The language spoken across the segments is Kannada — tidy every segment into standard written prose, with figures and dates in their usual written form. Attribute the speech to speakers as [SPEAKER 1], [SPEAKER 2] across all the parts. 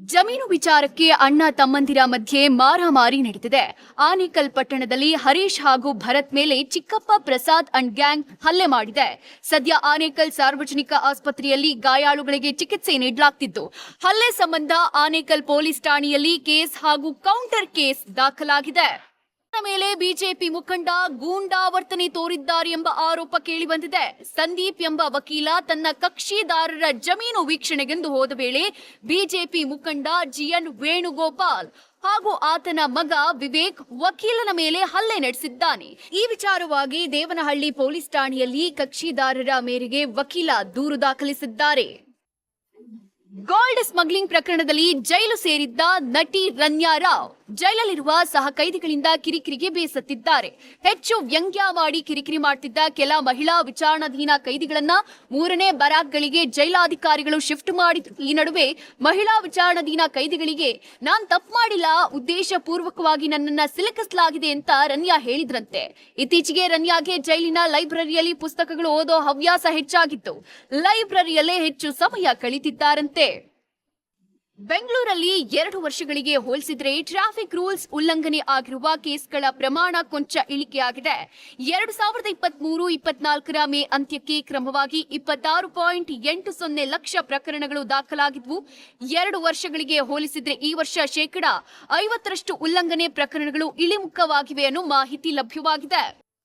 [SPEAKER 1] ಜಮೀನು ವಿಚಾರಕ್ಕೆ ಅಣ್ಣ ತಮ್ಮಂದಿರ ಮಧ್ಯೆ ಮಾರಾಮಾರಿ ನಡೆದಿದೆ. ಆನೇಕಲ್ ಪಟ್ಟಣದಲ್ಲಿ ಹರೀಶ್ ಹಾಗೂ ಭರತ್ ಮೇಲೆ ಚಿಕ್ಕಪ್ಪ ಪ್ರಸಾದ್ ಅಂಡ್ ಗ್ಯಾಂಗ್ ಹಲ್ಲೆ ಮಾಡಿದೆ. ಸದ್ಯ ಆನೇಕಲ್ ಸಾರ್ವಜನಿಕ ಆಸ್ಪತ್ರೆಯಲ್ಲಿ ಗಾಯಾಳುಗಳಿಗೆ ಚಿಕಿತ್ಸೆ ನೀಡಲಾಗುತ್ತಿದ್ದು, ಹಲ್ಲೆ ಸಂಬಂಧ ಆನೇಕಲ್ ಪೊಲೀಸ್ ಠಾಣೆಯಲ್ಲಿ ಕೇಸ್ ಹಾಗೂ ಕೌಂಟರ್ ಕೇಸ್ ದಾಖಲಾಗಿದೆ. ಮೇಲೆ ಬಿಜೆಪಿ ಮುಖಂಡ ಗೂಂಡಾವರ್ತನೆ ತೋರಿದ್ದಾರೆ ಎಂಬ ಆರೋಪ ಕೇಳಿಬಂದಿದೆ. ಸಂದೀಪ್ ಎಂಬ ವಕೀಲ ತನ್ನ ಕಕ್ಷಿದಾರರ ಜಮೀನು ವೀಕ್ಷಣೆಗೆಂದು ಹೋದ ವೇಳೆ ಬಿಜೆಪಿ ಮುಖಂಡ ಜಿಎನ್ ವೇಣುಗೋಪಾಲ್ ಹಾಗೂ ಆತನ ಮಗ ವಿವೇಕ್ ವಕೀಲನ ಮೇಲೆ ಹಲ್ಲೆ ನಡೆಸಿದ್ದಾನೆ. ಈ ವಿಚಾರವಾಗಿ ದೇವನಹಳ್ಳಿ ಪೊಲೀಸ್ ಠಾಣೆಯಲ್ಲಿ ಕಕ್ಷಿದಾರರ ಮೇರೆಗೆ ವಕೀಲ ದೂರು ದಾಖಲಿಸಿದ್ದಾರೆ. ಗೋಲ್ಡ್ ಸ್ಮಗ್ಲಿಂಗ್ ಪ್ರಕರಣದಲ್ಲಿ ಜೈಲು ಸೇರಿದ್ದ ನಟಿ ರನ್ಯಾ ರಾವ್ ಜೈಲಲ್ಲಿರುವ ಸಹ ಕೈದಿಗಳಿಂದ ಕಿರಿಕಿರಿಗೆ ಬೇಸತ್ತಿದ್ದಾರೆ. ಹೆಚ್ಚು ವ್ಯಂಗ್ಯ ಮಾಡಿ ಕಿರಿಕಿರಿ ಮಾಡುತ್ತಿದ್ದ ಕೆಲ ಮಹಿಳಾ ವಿಚಾರಣಾಧೀನ ಕೈದಿಗಳನ್ನ ಮೂರನೇ ಬರಾಕ್ಗಳಿಗೆ ಜೈಲಾಧಿಕಾರಿಗಳು ಶಿಫ್ಟ್ ಮಾಡಿದ್ರು. ಈ ನಡುವೆ ಮಹಿಳಾ ವಿಚಾರಣಾಧೀನ ಕೈದಿಗಳಿಗೆ ನಾನ್ ತಪ್ಪು ಮಾಡಿಲ್ಲ, ಉದ್ದೇಶ ಪೂರ್ವಕವಾಗಿ ನನ್ನನ್ನ ಸಿಲುಕಿಸಲಾಗಿದೆ ಅಂತ ರನ್ಯಾ ಹೇಳಿದ್ರಂತೆ. ಇತ್ತೀಚೆಗೆ ರನ್ಯಾಗೆ ಜೈಲಿನ ಲೈಬ್ರರಿಯಲ್ಲಿ ಪುಸ್ತಕಗಳು ಓದೋ ಹವ್ಯಾಸ ಹೆಚ್ಚಾಗಿತ್ತು. ಲೈಬ್ರರಿಯಲ್ಲೇ ಹೆಚ್ಚು ಸಮಯ ಕಳೆದಿದ್ದಾರಂತೆ. ಬೆಂಗಳೂರಲ್ಲಿ 2 ವರ್ಷಗಳಿಗೆ ಹೋಲಿಸಿದ್ರೆ ಟ್ರಾಫಿಕ್ ರೂಲ್ಸ್ ಉಲ್ಲಂಘನೆ ಆಗಿರುವ ಕೇಸ್ಗಳ ಪ್ರಮಾಣ ಕೊಂಚ ಇಳಿಕೆಯಾಗಿದೆ. 2023-24 ಮೇ ಅಂತ್ಯಕ್ಕೆ ಕ್ರಮವಾಗಿ 26.80 ಲಕ್ಷ ಪ್ರಕರಣಗಳು ದಾಖಲಾಗಿದ್ವು. 2 ವರ್ಷಗಳಿಗೆ ಹೋಲಿಸಿದ್ರೆ ಈ ವರ್ಷ 50% ಉಲ್ಲಂಘನೆ ಪ್ರಕರಣಗಳು ಇಳಿಮುಖವಾಗಿವೆ ಅನ್ನೋ ಮಾಹಿತಿ ಲಭ್ಯವಾಗಿದೆ.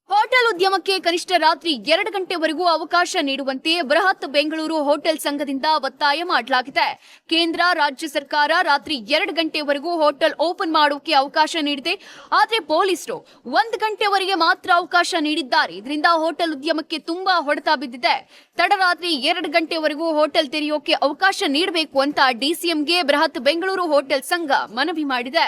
[SPEAKER 1] ಹೋಟೆಲ್ ಉದ್ಯಮಕ್ಕೆ ಕನಿಷ್ಠ ರಾತ್ರಿ 2 ಗಂಟೆವರೆಗೂ ಅವಕಾಶ ನೀಡುವಂತೆ ಬೃಹತ್ ಬೆಂಗಳೂರು ಹೋಟೆಲ್ ಸಂಘದಿಂದ ಒತ್ತಾಯ ಮಾಡಲಾಗಿದೆ. ಕೇಂದ್ರ, ರಾಜ್ಯ ಸರ್ಕಾರ ರಾತ್ರಿ 2 ಗಂಟೆವರೆಗೂ ಹೋಟೆಲ್ ಓಪನ್ ಮಾಡೋಕೆ ಅವಕಾಶ ನೀಡಿದೆ. ಆದರೆ ಪೊಲೀಸರು 1 ಗಂಟೆವರೆಗೆ ಮಾತ್ರ ಅವಕಾಶ ನೀಡಿದ್ದಾರೆ. ಇದರಿಂದ ಹೋಟೆಲ್ ಉದ್ಯಮಕ್ಕೆ ತುಂಬಾ ಹೊಡೆತ ಬಿದ್ದಿದೆ. ತಡರಾತ್ರಿ 2 ಗಂಟೆವರೆಗೂ ಹೋಟೆಲ್ ತೆರೆಯೋಕೆ ಅವಕಾಶ ನೀಡಬೇಕು ಅಂತ ಡಿಸಿಎಂಗೆ ಬೃಹತ್ ಬೆಂಗಳೂರು ಹೋಟೆಲ್ ಸಂಘ ಮನವಿ ಮಾಡಿದೆ.